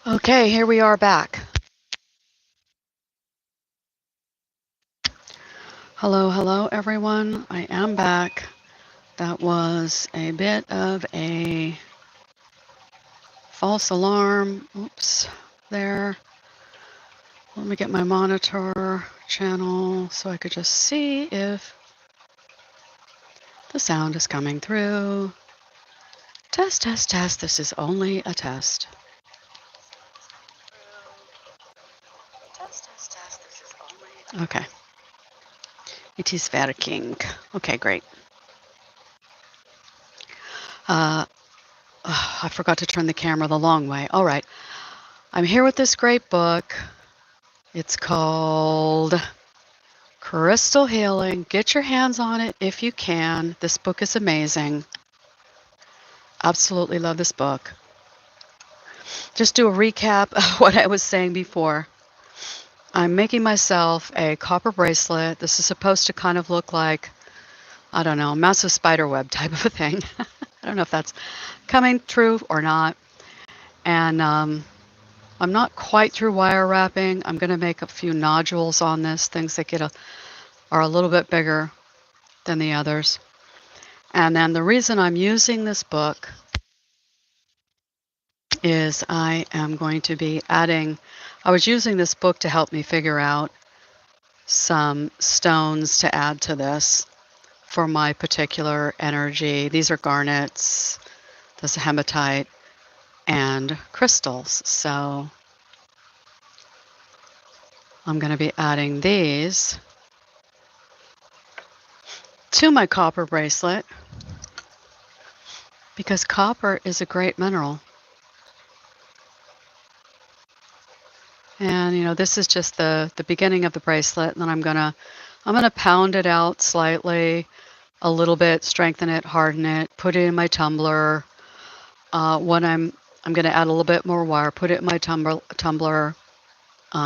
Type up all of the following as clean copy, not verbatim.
Okay, here we are back. Hello, everyone. I am back. That was a bit of a false alarm. Oops, there. Let me get my monitor channel so I could just see if the sound is coming through. Test, test, test. This is only a test. Okay. It is working. Okay, great. I forgot to turn the camera the long way. All right. I'm here with this great book. It's called Crystal Healing. Get your hands on it if you can. This book is amazing. Absolutely love this book. Just do a recap of what I was saying before. I'm making myself a copper bracelet. This is supposed to kind of look like, I don't know, a massive spider web type of a thing. I don't know if that's coming true or not. And I'm not quite through wire wrapping. I'm going to make a few nodules on this, things that are a little bit bigger than the others. And then the reason I'm using this book is I am going to be adding, I was using this book to help me figure out some stones to add to this for my particular energy. These are garnets, this is hematite, and crystals. So I'm going to be adding these to my copper bracelet because copper is a great mineral. And this is just the beginning of the bracelet, and then I'm gonna pound it out slightly, a little bit, strengthen it, harden it, put it in my tumbler. When I'm gonna add a little bit more wire, put it in my tumbler,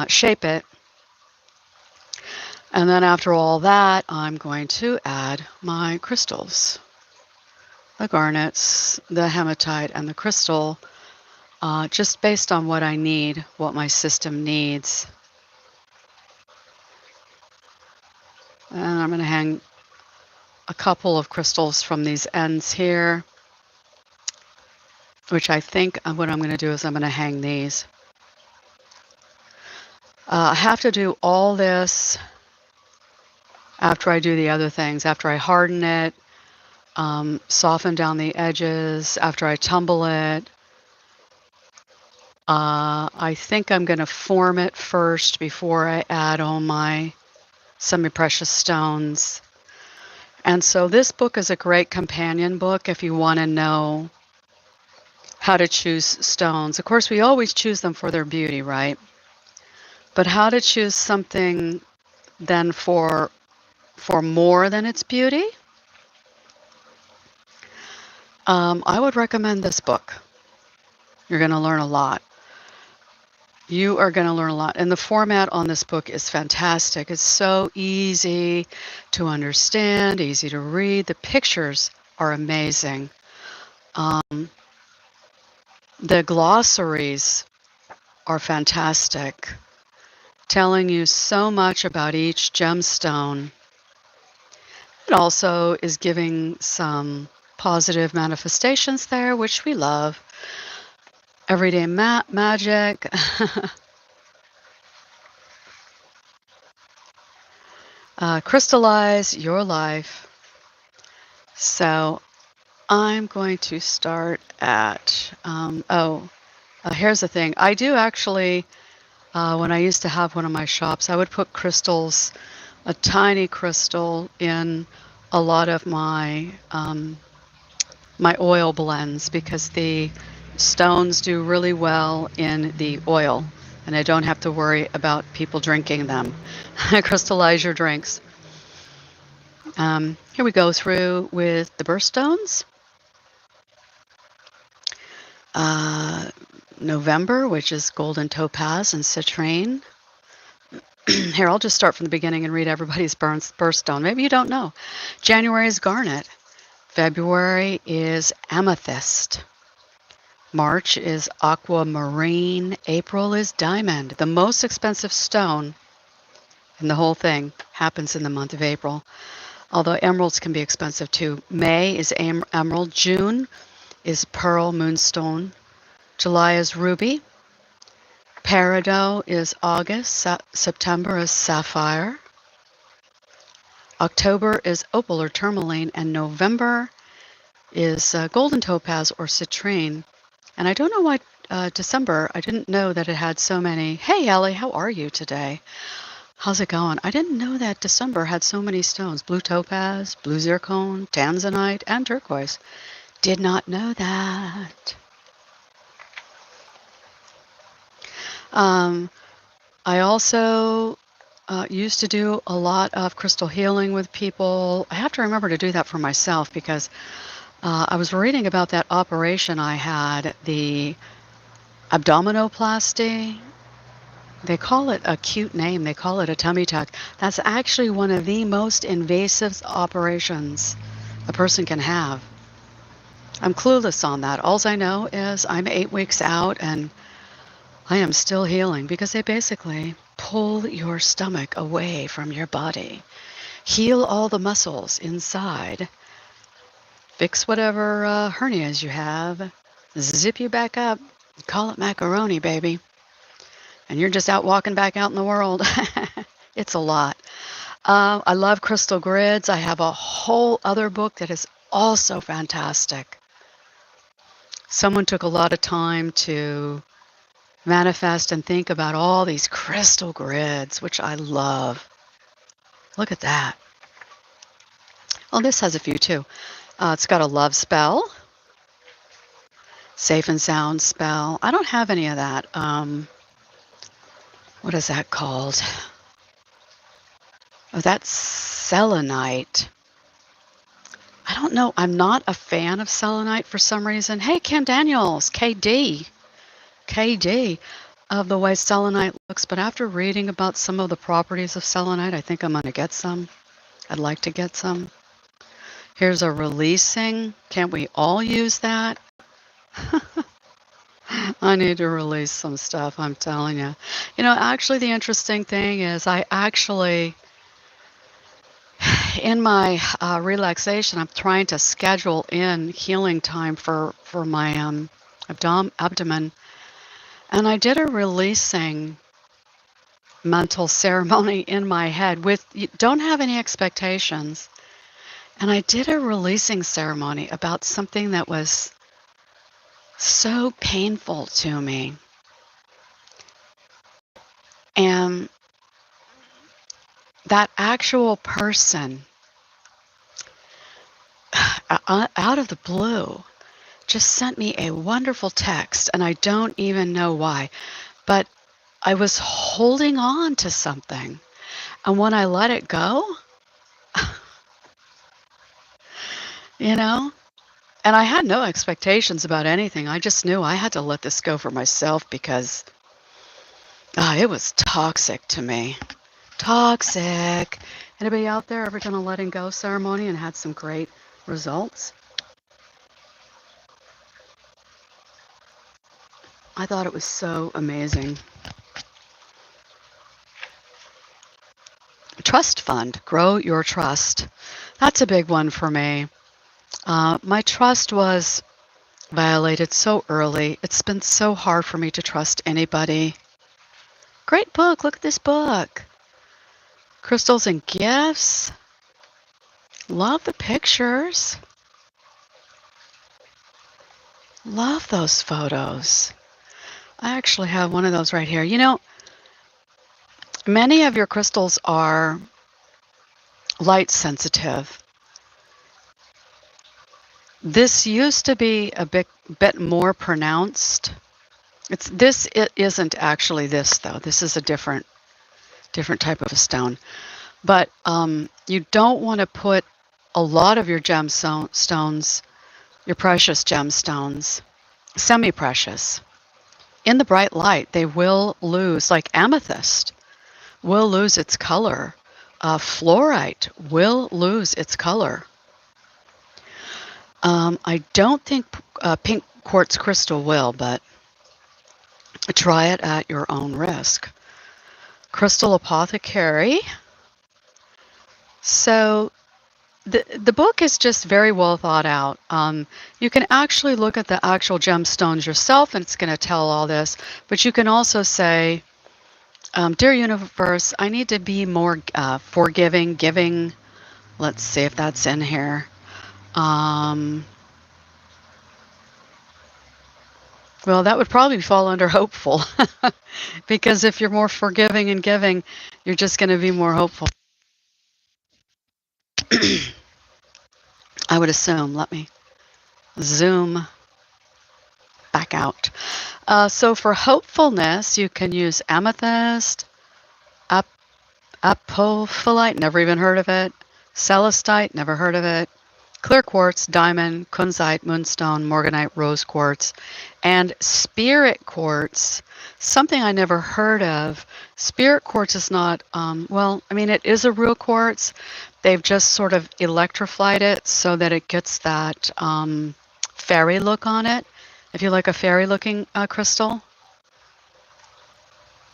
shape it, and then after all that, I'm going to add my crystals, the garnets, the hematite, and the crystal. Just based on what I need, what my system needs. And I'm going to hang a couple of crystals from these ends here, which I think what I'm going to do is I'm going to hang these. I have to do all this after I do the other things, after I harden it, soften down the edges, after I tumble it. I think I'm going to form it first before I add all my semi-precious stones. And so this book is a great companion book if you want to know how to choose stones. Of course, we always choose them for their beauty, right? But how to choose something then for more than its beauty? I would recommend this book. You're going to learn a lot. You are going to learn a lot. And the format on this book is fantastic. It's so easy to understand, easy to read. The pictures are amazing. The glossaries are fantastic, telling you so much about each gemstone. It also is giving some positive manifestations there, which we love. Everyday magic. Crystallize your life. So I'm going to start at, here's the thing. I do actually, when I used to have one of my shops, I would put crystals, a tiny crystal in a lot of my my oil blends because the stones do really well in the oil and I don't have to worry about people drinking them. Crystallize your drinks. Here we go through with the birthstones. November, which is golden topaz and citrine. Here, I'll just start from the beginning and read everybody's birthstone. Maybe you don't know. January is garnet. February is amethyst. March is aquamarine. April is diamond. The most expensive stone in the whole thing happens in the month of April, although emeralds can be expensive too. May is emerald. June is pearl moonstone. July is ruby. Peridot is August. September is sapphire. October is opal or tourmaline. And November is golden topaz or citrine. And I don't know why December, I didn't know that it had so many. Hey, Ellie, how are you today? How's it going? I didn't know that December had so many stones. Blue topaz, blue zircon, tanzanite, and turquoise. Did not know that. I also used to do a lot of crystal healing with people. I have to remember to do that for myself because I was reading about that operation I had, the abdominoplasty. They call it a cute name. They call it a tummy tuck. That's actually one of the most invasive operations a person can have. I'm clueless on that. All I know is I'm 8 weeks out and I am still healing because they basically pull your stomach away from your body, heal all the muscles inside, fix whatever hernias you have, zip you back up, call it macaroni, baby. And you're just out walking back out in the world. It's a lot. I love crystal grids. I have a whole other book that is also fantastic. Someone took a lot of time to manifest and think about all these crystal grids, which I love. Look at that. Oh, this has a few too. It's got a love spell, safe and sound spell. I don't have any of that. What is that called? Oh, that's selenite. I don't know. I'm not a fan of selenite for some reason. Hey, Kim Daniels, KD of the way selenite looks. But after reading about some of the properties of selenite, I think I'm going to get some. I'd like to get some. Here's a releasing. Can't we all use that? I need to release some stuff, I'm telling you. You know, actually, the interesting thing is I actually, in my relaxation, I'm trying to schedule in healing time for my abdomen. And I did a releasing mental ceremony in my head with, don't have any expectations. And I did a releasing ceremony about something that was so painful to me. And that actual person, out of the blue, just sent me a wonderful text, and I don't even know why. But I was holding on to something. And when I let it go, you know, and I had no expectations about anything. I just knew I had to let this go for myself because it was toxic to me. Toxic. Anybody out there ever done a letting go ceremony and had some great results? I thought it was so amazing. Trust fund. Grow your trust. That's a big one for me. My trust was violated so early. It's been so hard for me to trust anybody. Great book. Look at this book. Crystals and Gifts. Love the pictures. Love those photos. I actually have one of those right here. You know, many of your crystals are light sensitive. This used to be a bit more pronounced. It isn't actually this though. This is a different type of a stone. But you don't want to put a lot of your gemstones, your precious gemstones, semi-precious, in the bright light. They will lose, like amethyst will lose its color. Fluorite will lose its color. I don't think pink quartz crystal will, but try it at your own risk. Crystal Apothecary. So the book is just very well thought out. You can actually look at the actual gemstones yourself, and it's going to tell all this. But you can also say, "Dear Universe, I need to be more forgiving, giving." Let's see if that's in here. Well, that would probably fall under hopeful, because if you're more forgiving and giving, you're just going to be more hopeful. I would assume. Let me zoom back out. So for hopefulness, you can use amethyst, ap apophyllite, never even heard of it, celestite, never heard of it, clear quartz, diamond, kunzite, moonstone, morganite, rose quartz, and spirit quartz, something I never heard of. Spirit quartz is not, well, I mean, it is a real quartz. They've just sort of electrified it so that it gets that fairy look on it. If you like a fairy looking crystal.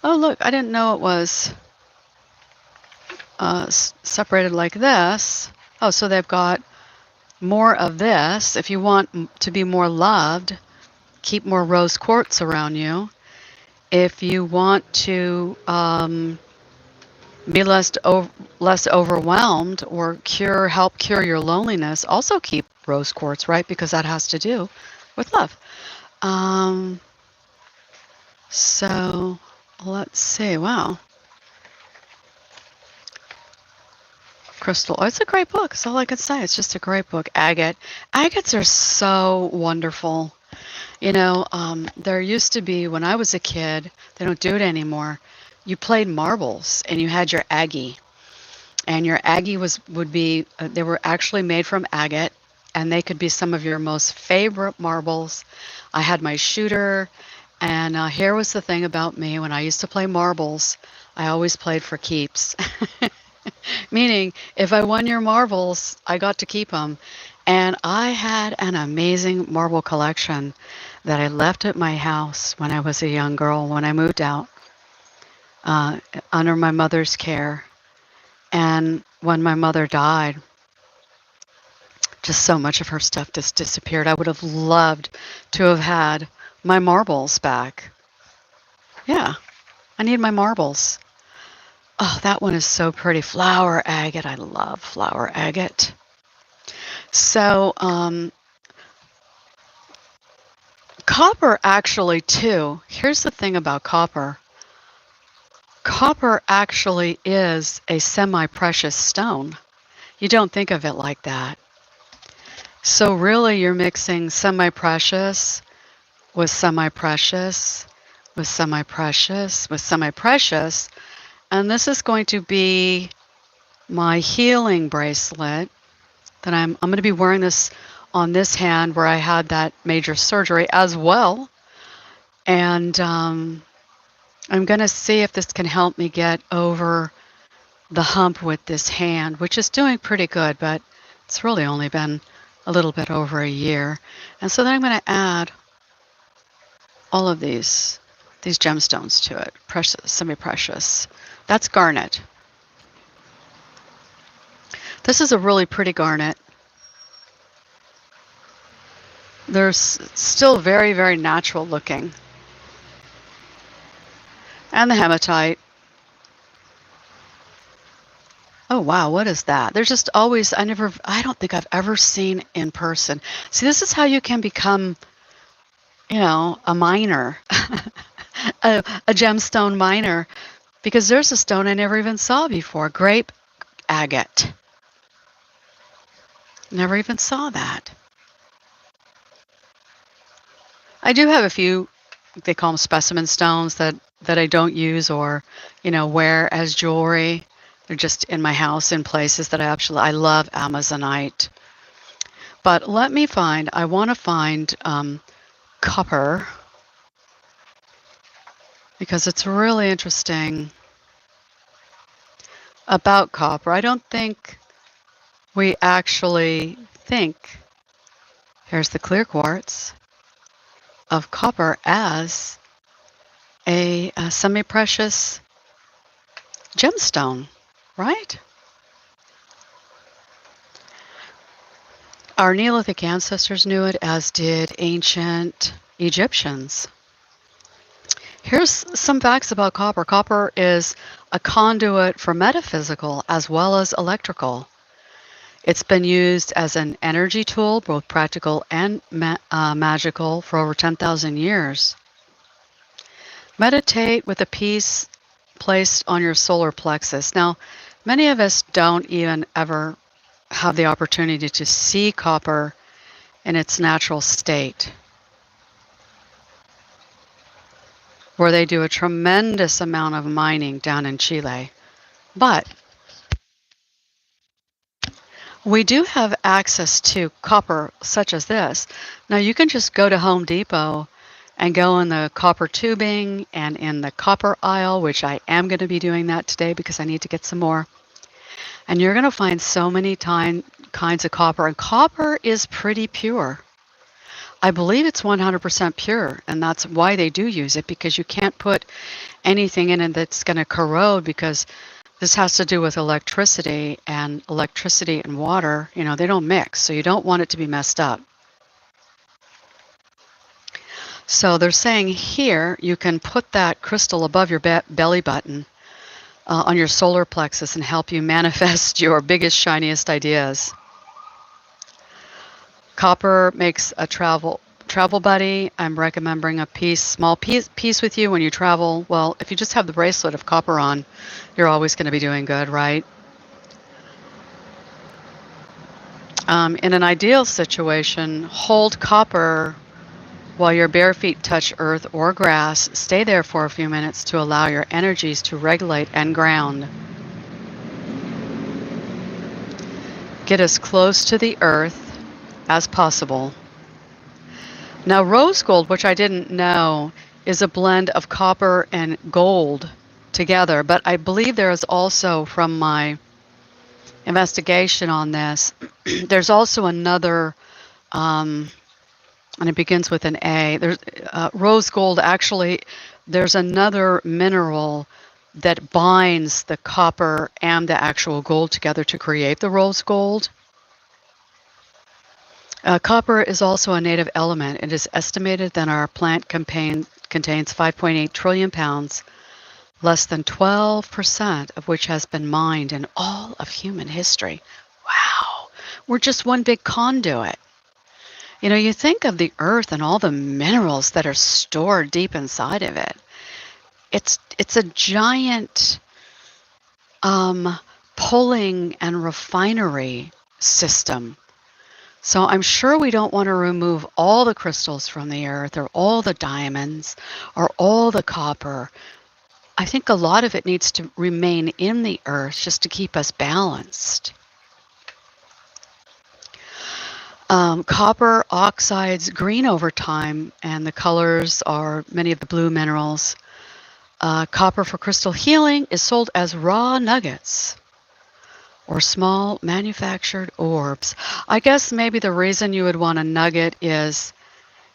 Oh, look, I didn't know it was separated like this. Oh, so they've got more of this. If you want to be more loved, keep more rose quartz around you. If you want to be less overwhelmed or help cure your loneliness, also keep rose quartz, right? Because that has to do with love. So let's see. Wow. Crystal. Oh, it's a great book. That's all I can say. It's just a great book. Agate. Agates are so wonderful. You know, there used to be, when I was a kid, they don't do it anymore. You played marbles and you had your Aggie. And your Aggie would be, they were actually made from agate, and they could be some of your most favorite marbles. I had my shooter, and here was the thing about me. When I used to play marbles, I always played for keeps. Meaning, if I won your marbles, I got to keep them. And I had an amazing marble collection that I left at my house when I was a young girl, when I moved out, under my mother's care. And when my mother died, just so much of her stuff just disappeared. I would have loved to have had my marbles back. Yeah, I need my marbles. Oh, that one is so pretty. Flower agate. I love flower agate. So, copper actually, too. Here's the thing about copper. Copper actually is a semi-precious stone. You don't think of it like that. So really, you're mixing semi-precious with semi-precious with semi-precious with semi-precious. And this is going to be my healing bracelet that I'm going to be wearing this on this hand where I had that major surgery as well. And I'm going to see if this can help me get over the hump with this hand, which is doing pretty good, but it's really only been a little bit over a year. And so then I'm going to add all of these gemstones to it, precious, semi-precious. That's garnet. This is a really pretty garnet. They're still very, very natural looking. And the hematite. Oh, wow, what is that? There's just always, I don't think I've ever seen in person. See, this is how you can become, you know, a miner, a gemstone miner, because there's a stone I never even saw before, grape agate. Never even saw that. I do have a few, they call them specimen stones that I don't use or, you know, wear as jewelry. They're just in my house in places that I love Amazonite. But I want to find copper, because it's really interesting about copper. I don't think we actually think, here's the clear quartz. of copper as a semi-precious gemstone, right? Our Neolithic ancestors knew it, as did ancient Egyptians. Here's some facts about copper. Copper is a conduit for metaphysical as well as electrical. It's been used as an energy tool, both practical and magical, for over 10,000 years. Meditate with a piece placed on your solar plexus. Now, many of us don't even ever have the opportunity to see copper in its natural state, where they do a tremendous amount of mining down in Chile. But we do have access to copper such as this. Now you can just go to Home Depot and go in the copper tubing and in the copper aisle, which I am going to be doing that today because I need to get some more. And you're going to find so many kinds of copper, and copper is pretty pure. I believe it's 100% pure, and that's why they do use it, because you can't put anything in it that's going to corrode, because this has to do with electricity and water, they don't mix, so you don't want it to be messed up. So they're saying here you can put that crystal above your belly button on your solar plexus and help you manifest your biggest, shiniest ideas. Copper makes a travel buddy. I'm recommending a small piece with you when you travel. Well, if you just have the bracelet of copper on, you're always going to be doing good, right? In an ideal situation, hold copper while your bare feet touch earth or grass. Stay there for a few minutes to allow your energies to regulate and ground. Get as close to the earth as possible. Now, rose gold, which I didn't know, is a blend of copper and gold together, but I believe there is also, from my investigation on this, there's also another, and it begins with an A. There's rose gold. Actually, there's another mineral that binds the copper and the actual gold together to create the rose gold. Copper is also a native element. It is estimated that our plant contains 5.8 trillion pounds, less than 12% of which has been mined in all of human history. Wow, we're just one big conduit. You think of the earth and all the minerals that are stored deep inside of it. It's a giant pulling and refinery system. So I'm sure we don't want to remove all the crystals from the earth, or all the diamonds, or all the copper. I think a lot of it needs to remain in the earth just to keep us balanced. Copper oxides green over time, and the colors are many of the blue minerals. Copper for crystal healing is sold as raw nuggets or small manufactured orbs. I guess maybe the reason you would want a nugget is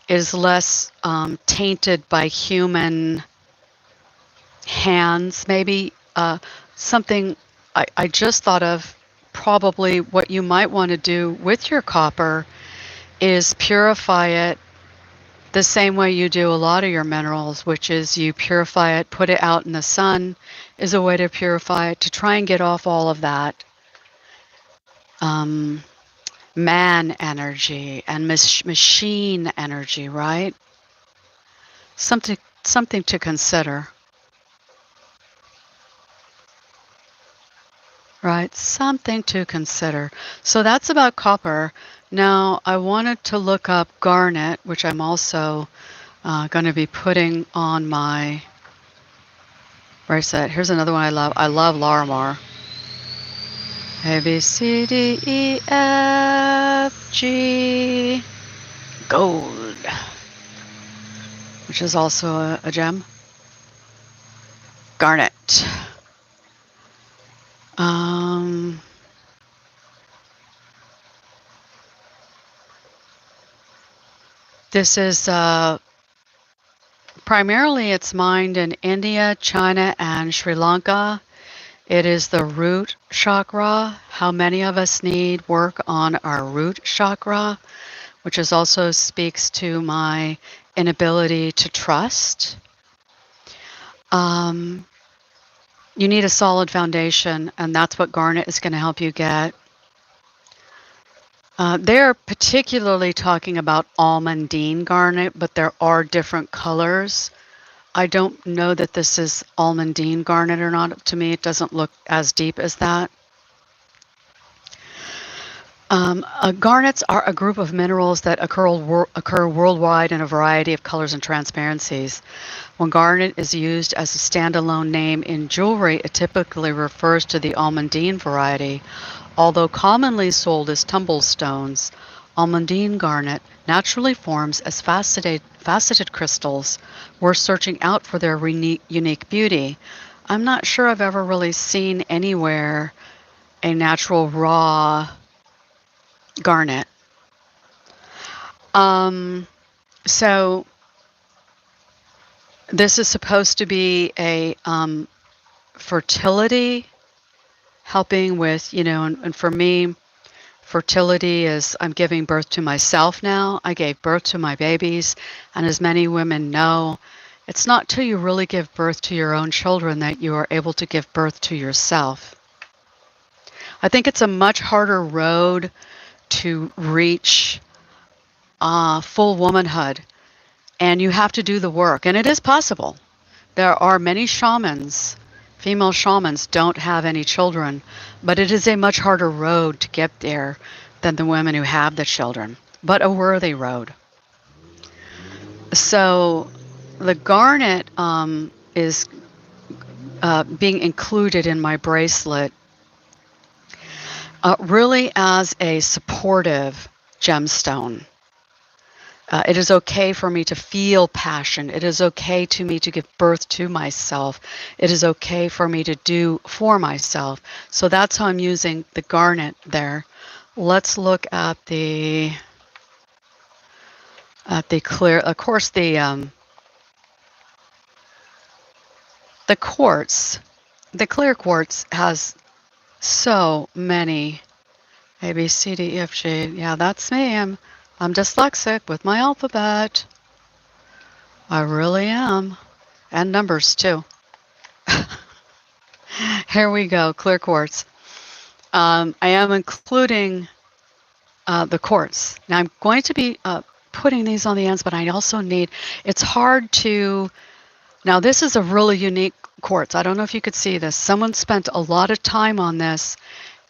less tainted by human hands. Maybe something I just thought of, probably what you might want to do with your copper is purify it the same way you do a lot of your minerals, which is you purify it, put it out in the sun is a way to purify it, to try and get off all of that man energy and machine energy, right? Something to consider. Right, something to consider. So that's about copper. Now, I wanted to look up garnet, which I'm also going to be putting on my bracelet. Here's another one I love. I love Larimar. A, B, C, D, E, F, G, gold, which is also a gem. Garnet. This is Primarily, it's mined in India, China, and Sri Lanka. It is the root chakra. How many of us need work on our root chakra, which is also speaks to my inability to trust. You need a solid foundation, and that's what garnet is going to help you get. They're particularly talking about almandine garnet, but there are different colors. I don't know that this is almandine garnet or not. To me, it doesn't look as deep as that. Garnets are a group of minerals that occur worldwide in a variety of colors and transparencies. When garnet is used as a standalone name in jewelry, it typically refers to the almandine variety. Although commonly sold as tumble stones, almandine garnet naturally forms as faceted crystals worth searching out for their unique beauty. I'm not sure I've ever really seen anywhere a natural raw garnet. So this is supposed to be a fertility, helping with, and for me, fertility is I'm giving birth to myself now. I gave birth to my babies, and as many women know, it's not till you really give birth to your own children that you are able to give birth to yourself. I think it's a much harder road to reach full womanhood, and you have to do the work, and it is possible. There are many shamans, female shamans don't have any children, but it is a much harder road to get there than the women who have the children, but a worthy road. So the garnet is being included in my bracelet really as a supportive gemstone. It is okay for me to feel passion. It is okay to me to give birth to myself. It is okay for me to do for myself. So that's how I'm using the garnet there. Let's look at the clear. Of course, the quartz, the clear quartz has so many A, B, C, D, E, F, G. Yeah, that's me. I'm dyslexic with my alphabet. I really am. And numbers, too. Here we go, clear quartz. I am including the quartz. Now, I'm going to be putting these on the ends, but I also need, it's hard to, now this is a really unique quartz. I don't know if you could see this. Someone spent a lot of time on this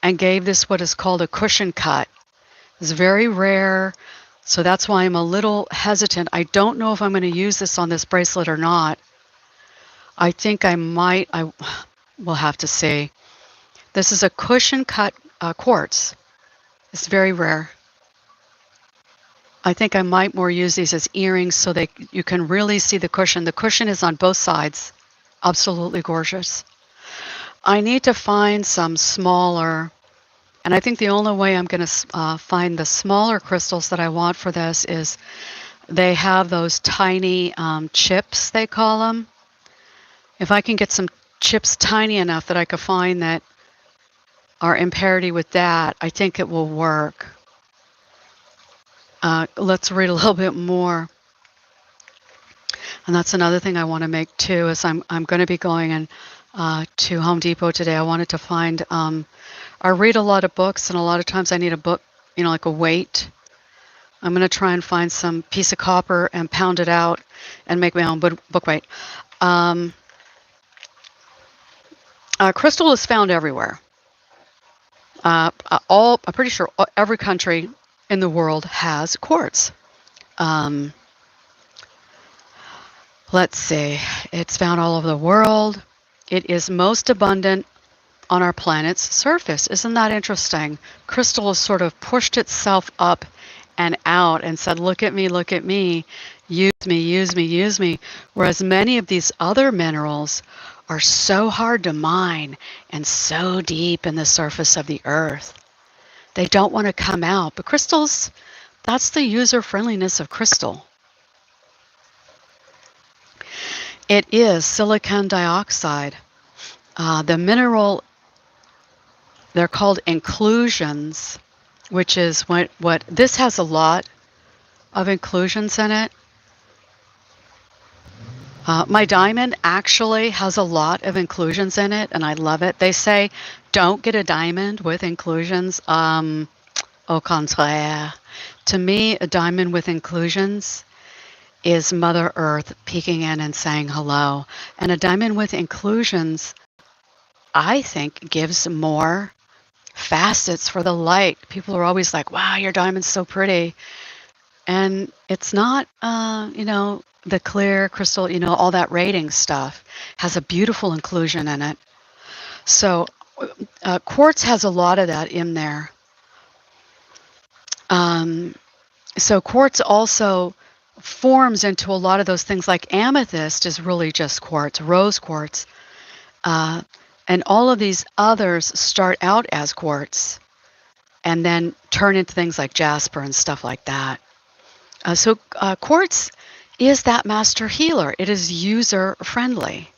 and gave this what is called a cushion cut. It's very rare. So that's why I'm a little hesitant. I don't know if I'm going to use this on this bracelet or not. I think I might. I will have to see. This is a cushion cut quartz. It's very rare. I think I might more use these as earrings so that you can really see the cushion. The cushion is on both sides. Absolutely gorgeous. I need to find some smaller, and I think the only way I'm going to find the smaller crystals that I want for this is they have those tiny chips, they call them. If I can get some chips tiny enough that I could find that are in parity with that, I think it will work. Let's read a little bit more. And that's another thing I want to make too, is I'm going to be going in to Home Depot today. I wanted to find, I read a lot of books, and a lot of times I need a book, like a weight. I'm going to try and find some piece of copper and pound it out and make my own book weight. Crystal is found everywhere. I'm pretty sure every country in the world has quartz. Let's see. It's found all over the world. It is most abundant on our planet's surface. Isn't that interesting? Crystal has sort of pushed itself up and out and said, look at me, use me, use me, use me. Whereas many of these other minerals are so hard to mine and so deep in the surface of the earth. They don't want to come out. But crystals, that's the user friendliness of crystal. It is silicon dioxide. The mineral, they're called inclusions, which is what this has a lot of inclusions in it. My diamond actually has a lot of inclusions in it, and I love it. They say don't get a diamond with inclusions. Au contraire. To me, a diamond with inclusions is Mother Earth peeking in and saying hello. And a diamond with inclusions, I think, gives more facets for the light. People are always like, wow, your diamond's so pretty. And it's not, the clear crystal, all that rating stuff has a beautiful inclusion in it. So quartz has a lot of that in there. So quartz also forms into a lot of those things, like amethyst is really just quartz, rose quartz. And all of these others start out as quartz and then turn into things like jasper and stuff like that. So quartz is that master healer. It is user friendly.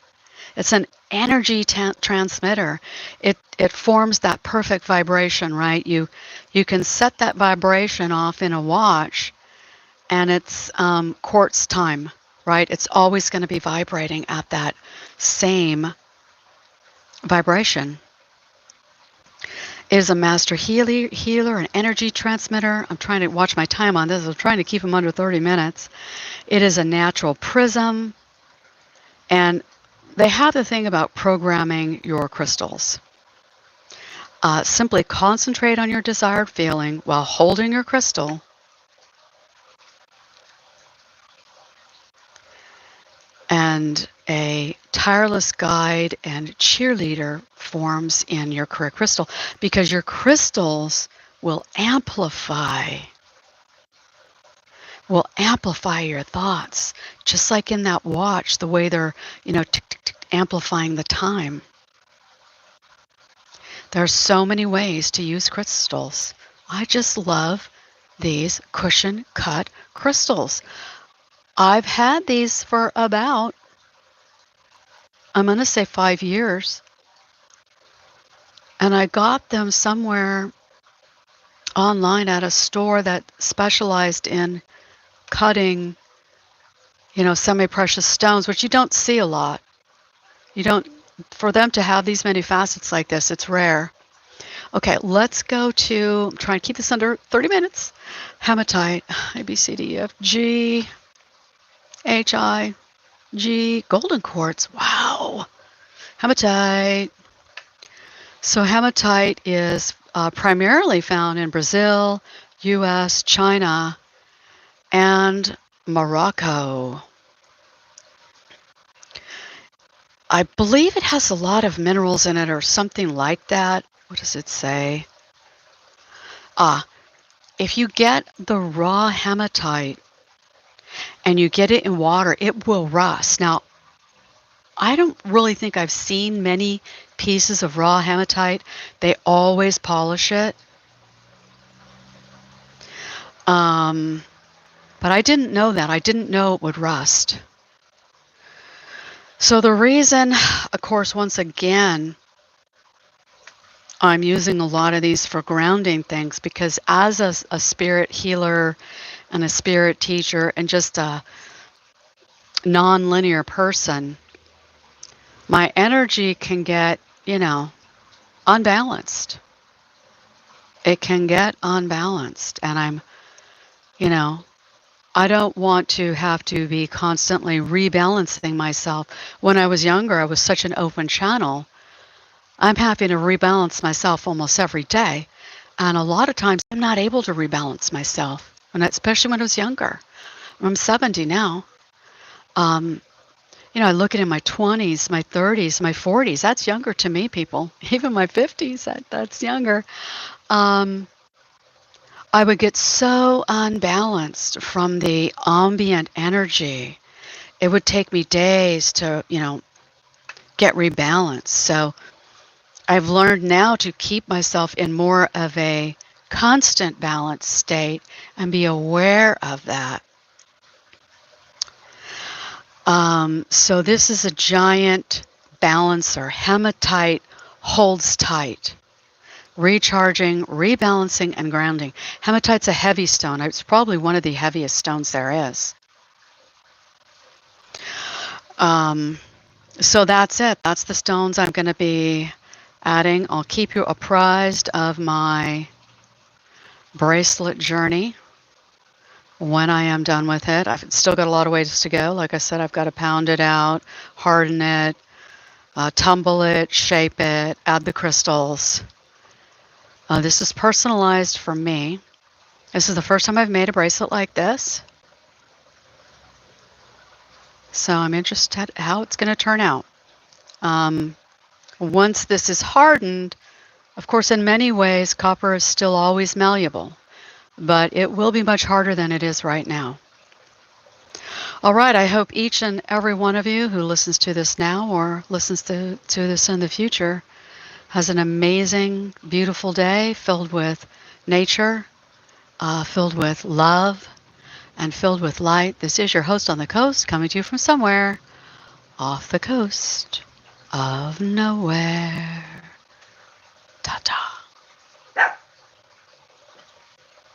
It's an energy transmitter. It forms that perfect vibration, right? You can set that vibration off in a watch, and it's quartz time, right? It's always going to be vibrating at that same vibration. It is a master healer, an energy transmitter. I'm trying to watch my time on this. I'm trying to keep them under 30 minutes. It is a natural prism. And they have the thing about programming your crystals. Simply concentrate on your desired feeling while holding your crystal. And a tireless guide and cheerleader forms in your crystal, because your crystals will amplify your thoughts, just like in that watch, the way they're, tick, tick, tick, amplifying the time. There are so many ways to use crystals. I just love these cushion cut crystals. I've had these for about, I'm going to say 5 years. And I got them somewhere online at a store that specialized in cutting, semi-precious stones, which you don't see a lot. For them to have these many facets like this, it's rare. Okay, let's go to, I'm trying to keep this under 30 minutes. Hematite, A, B, C, D, E, F, G, H, I, G, golden quartz. Wow. Hematite. So hematite is primarily found in Brazil, U.S., China, and Morocco. I believe it has a lot of minerals in it or something like that. What does it say? If you get the raw hematite and you get it in water, it will rust. Now, I don't really think I've seen many pieces of raw hematite. They always polish it. But I didn't know that. I didn't know it would rust. So the reason, of course, once again, I'm using a lot of these for grounding things, because as a spirit healer and a spirit teacher and just a non-linear person, my energy can get, unbalanced. It can get unbalanced. And I'm, I don't want to have to be constantly rebalancing myself. When I was younger, I was such an open channel. I'm having to rebalance myself almost every day. And a lot of times I'm not able to rebalance myself, especially when I was younger. I'm 70 now. I look at it in my 20s, my 30s, my 40s. That's younger to me, people. Even my 50s, that's younger. I would get so unbalanced from the ambient energy. It would take me days to, get rebalanced. So I've learned now to keep myself in more of a constant balanced state and be aware of that. So this is a giant balancer. Hematite holds tight. Recharging, rebalancing, and grounding. Hematite's a heavy stone. It's probably one of the heaviest stones there is. So that's it. That's the stones I'm going to be adding. I'll keep you apprised of my bracelet journey when I am done with it. I've still got a lot of ways to go. Like I said, I've got to pound it out, harden it, tumble it, shape it, add the crystals. This is personalized for me. This is the first time I've made a bracelet like this. So I'm interested how it's going to turn out. Once this is hardened, of course, in many ways, copper is still always malleable, but it will be much harder than it is right now. All right, I hope each and every one of you who listens to this now or listens to this in the future has an amazing, beautiful day filled with nature, filled with love, and filled with light. This is your host on the coast, coming to you from somewhere off the coast of nowhere.